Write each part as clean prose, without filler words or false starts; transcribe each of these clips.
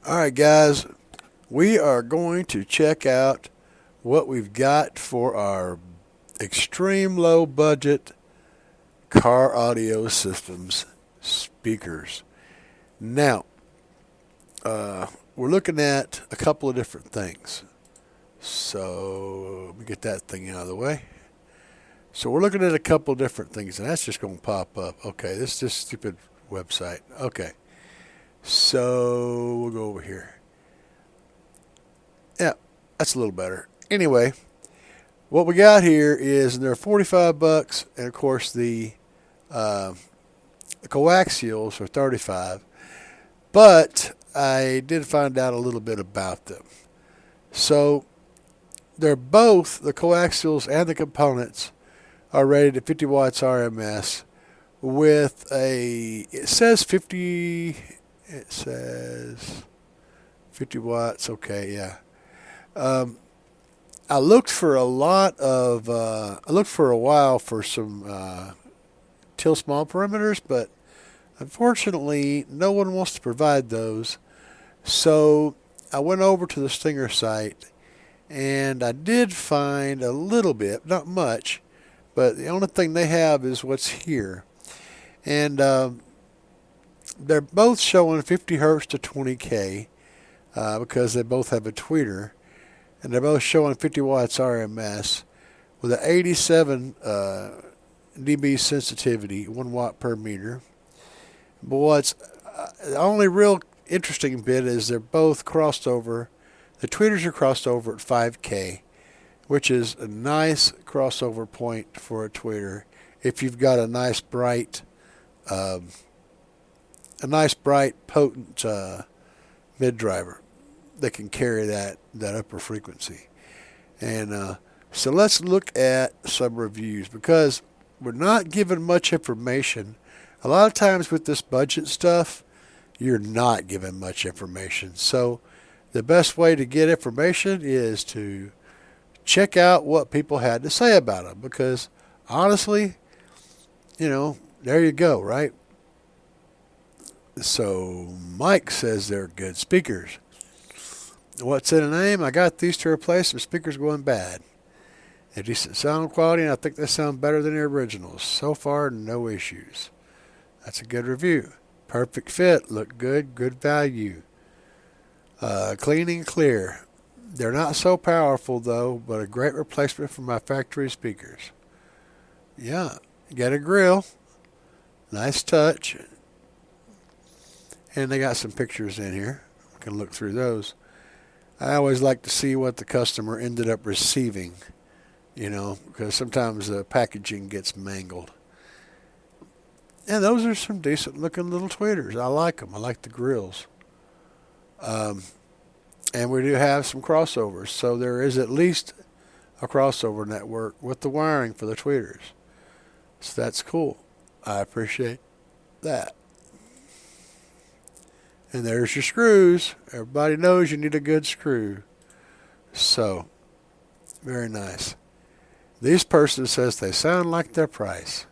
All right, guys, we are going to check out what we've got for our extreme low budget car audio systems speakers. Now, we're looking at a couple of different things. So, let me get that thing out of the way. So, we're looking at a couple of different things, and that's just going to pop up. Okay, this is just stupid website. Okay, so we'll go over here. Yeah, that's a little better. Anyway, what we got here is they're $45, and of course uh, the coaxials are 35. But I did find out a little bit about them. So they're both the coaxials and the components are rated at 50 watts RMS with it says 50 watts. Okay, yeah. Um, I looked for I looked for a while for some till small perimeters, but unfortunately, no one wants to provide those. So I went over to the Stinger site, and I did find a little bit, not much, but the only thing they have is what's here. And they're both showing 50 hertz to 20K because they both have a tweeter. And they're both showing 50 watts RMS with an 87 dB sensitivity, 1 watt per meter. But what's the only real interesting bit is they're both crossed over. The tweeters are crossed over at 5K, which is a nice crossover point for a tweeter if you've got um, a nice bright, potent mid driver that can carry that upper frequency. And so let's look at some reviews because we're not given much information. A lot of times with this budget stuff, you're not given much information. So the best way to get information is to check out what people had to say about them because honestly, there you go, right? So Mike says they're good speakers. What's in the name? I got these to replace some speakers going bad. A decent sound quality, and I think they sound better than the originals. So far, no issues. That's a good review. Perfect fit, look good, good value. Clean and clear. They're not so powerful though, but a great replacement for my factory speakers. Yeah, get a grill. Nice touch. And they got some pictures in here. We can look through those. I always like to see what the customer ended up receiving, because sometimes the packaging gets mangled. And those are some decent looking little tweeters. I like them. I like the grills. And we do have some crossovers. So there is at least a crossover network with the wiring for the tweeters. So that's cool. I appreciate that. And there's your screws. Everybody knows you need a good screw. So, very nice. This person says they sound like their price.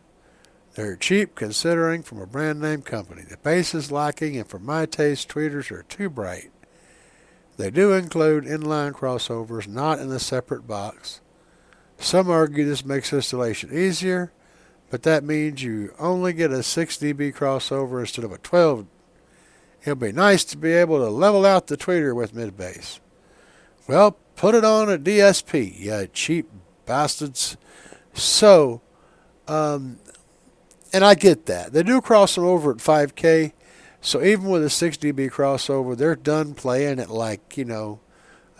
They're cheap considering from a brand name company. The bass is lacking and for my taste tweeters are too bright. They do include inline crossovers not in a separate box. Some argue this makes installation easier, but that means you only get a 6 dB crossover instead of a 12. It'll be nice to be able to level out the tweeter with mid-bass. Well, put it on a DSP, you cheap bastards. So, and I get that. They do cross them over at 5K, so even with a 6 dB crossover, they're done playing at 2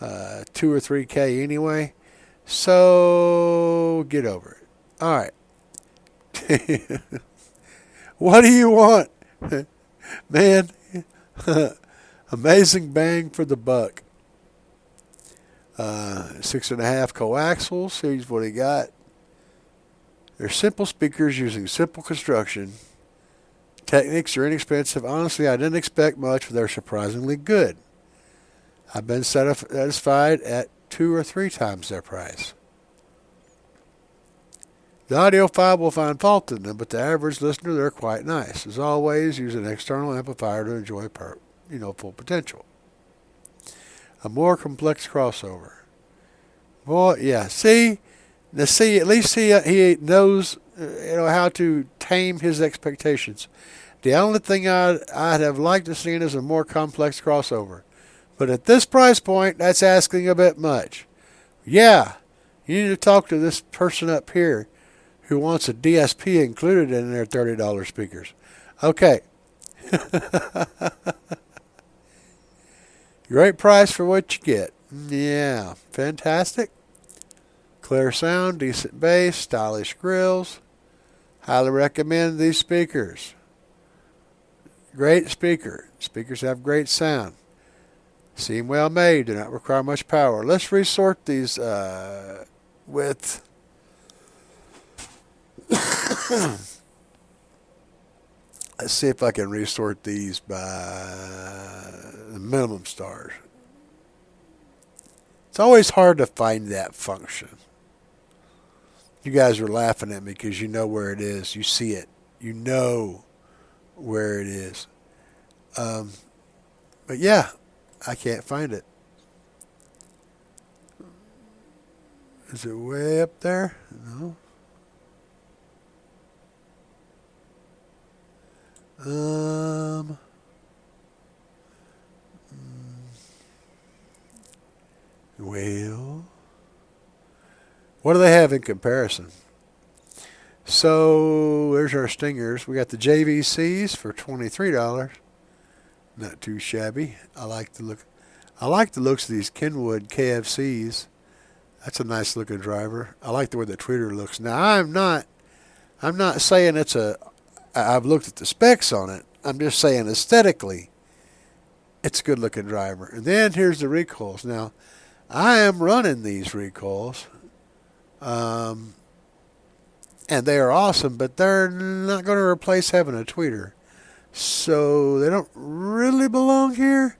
or 3K anyway. So, get over it. All right. What do you want? Man, amazing bang for the buck. 6.5 coaxials. Here's what he got. They're simple speakers using simple construction. Techniques are inexpensive. Honestly, I didn't expect much, but they're surprisingly good. I've been satisfied at 2 or 3 times their price. The audiophile will find fault in them, but the average listener, they're quite nice. As always, use an external amplifier to enjoy full potential. A more complex crossover. Boy, yeah. See, at least he knows how to tame his expectations. The only thing I'd have liked to see is a more complex crossover. But at this price point, that's asking a bit much. Yeah, you need to talk to this person up here who wants a DSP included in their $30 speakers. Okay. Great price for what you get. Yeah, fantastic. Clear sound, decent bass, stylish grills. Highly recommend these speakers. Great speaker. Speakers have great sound. Seem well made, do not require much power. Let's resort these with let's see if I can resort these by the minimum stars. It's always hard to find that function. You guys are laughing at me because you know where it is. You see it. You know where it is. But yeah, I can't find it. Is it way up there? No. Well, what do they have in comparison? So there's our stingers. We got the JVCs for $23. Not too shabby. I like the look. I like the looks of these Kenwood KFCs. That's a nice looking driver. I like the way the tweeter looks. Now I'm not saying it's a. I've looked at the specs on it. I'm just saying aesthetically, it's a good looking driver. And then here's the recoils. Now, I am running these recoils, and they are awesome, but they're not going to replace having a tweeter. So they don't really belong here,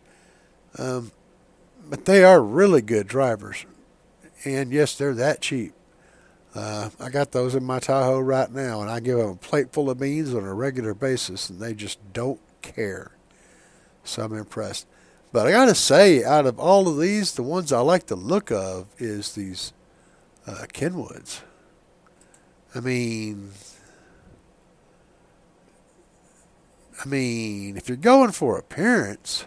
but they are really good drivers. And yes, they're that cheap. I got those in my Tahoe right now, and I give them a plate full of beans on a regular basis, and they just don't care. So I'm impressed. But I got to say, out of all of these, the ones I like the look of is these Kenwoods. I mean, if you're going for appearance,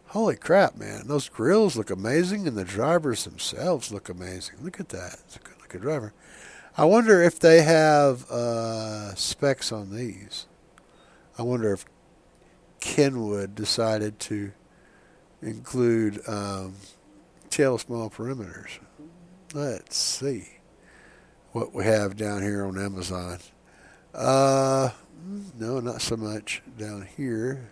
holy crap, man. Those grills look amazing, and the drivers themselves look amazing. Look at that. It's a good looking driver. I wonder if they have specs on these. I wonder if Kenwood decided to include tail small perimeters. Let's see what we have down here on Amazon. No, not so much down here.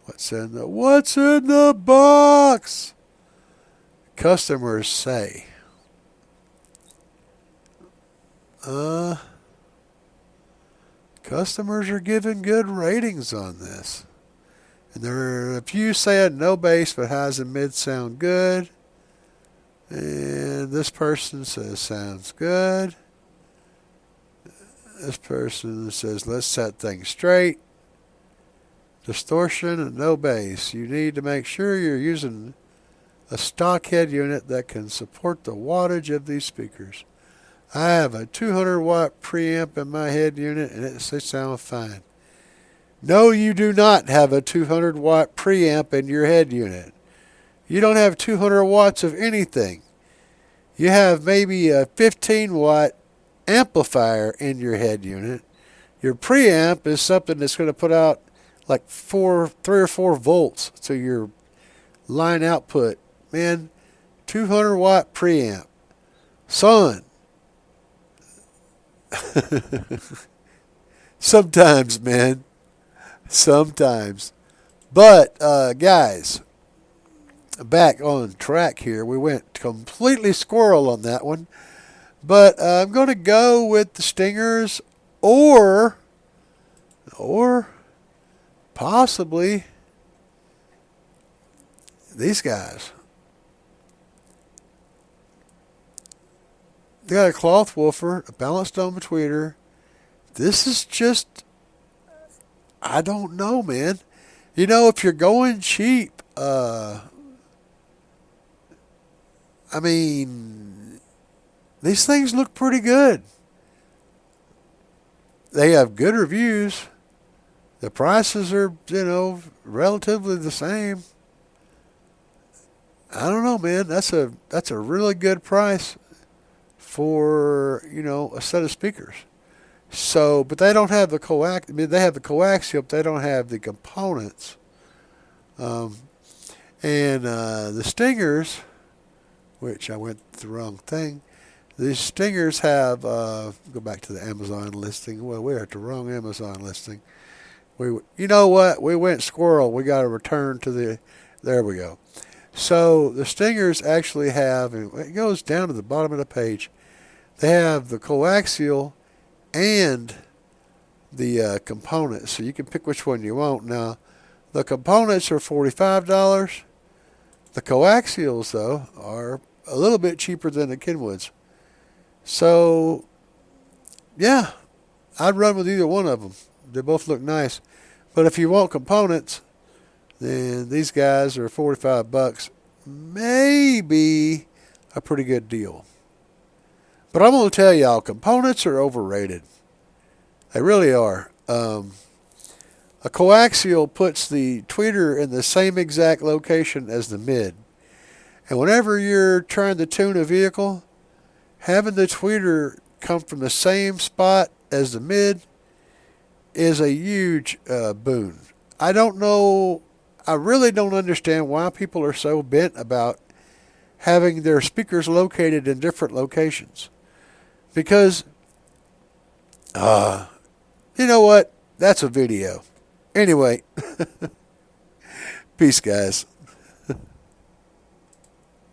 What's in the box? Customers say. Customers are giving good ratings on this. And there are a few saying no bass but highs and mids sound good. And this person says sounds good. This person says let's set things straight. Distortion and no bass. You need to make sure you're using a stock head unit that can support the wattage of these speakers. I have a 200 watt preamp in my head unit and they sound fine. No, you do not have a 200 watt preamp in your head unit. You don't have 200 watts of anything. You have maybe a 15 watt amplifier in your head unit. Your preamp is something that's going to put out like 3 or 4 volts to your line output. Man, 200 watt preamp. Son. Sometimes, man. Sometimes. But, guys, back on track here. We went completely squirrel on that one. But I'm going to go with the Stingers or possibly these guys. They got a cloth woofer, a balanced dome tweeter. This is just, I don't know, man. You know, if you're going cheap, I mean, these things look pretty good. They have good reviews. The prices are, relatively the same. I don't know, man. That's a really good price for, a set of speakers. So, but they don't have the coax. I mean, they have the coaxial, but they don't have the components. Um, and the stingers, which I went the wrong thing. These stingers have go back to the Amazon listing. Well, we're at the wrong Amazon listing. You know what? We went squirrel. We got to return to the. There we go. So the stingers actually have, and it goes down to the bottom of the page. They have the coaxial and the components, so you can pick which one you want. Now, the components are $45. The coaxials, though, are a little bit cheaper than the Kenwoods. So, yeah, I'd run with either one of them. They both look nice. But if you want components, then these guys are $45. Maybe a pretty good deal. But I'm going to tell y'all, components are overrated. They really are. A coaxial puts the tweeter in the same exact location as the mid. And whenever you're trying to tune a vehicle, having the tweeter come from the same spot as the mid is a huge boon. I don't know, I really don't understand why people are so bent about having their speakers located in different locations. Because, you know what? That's a video. Anyway, peace, guys.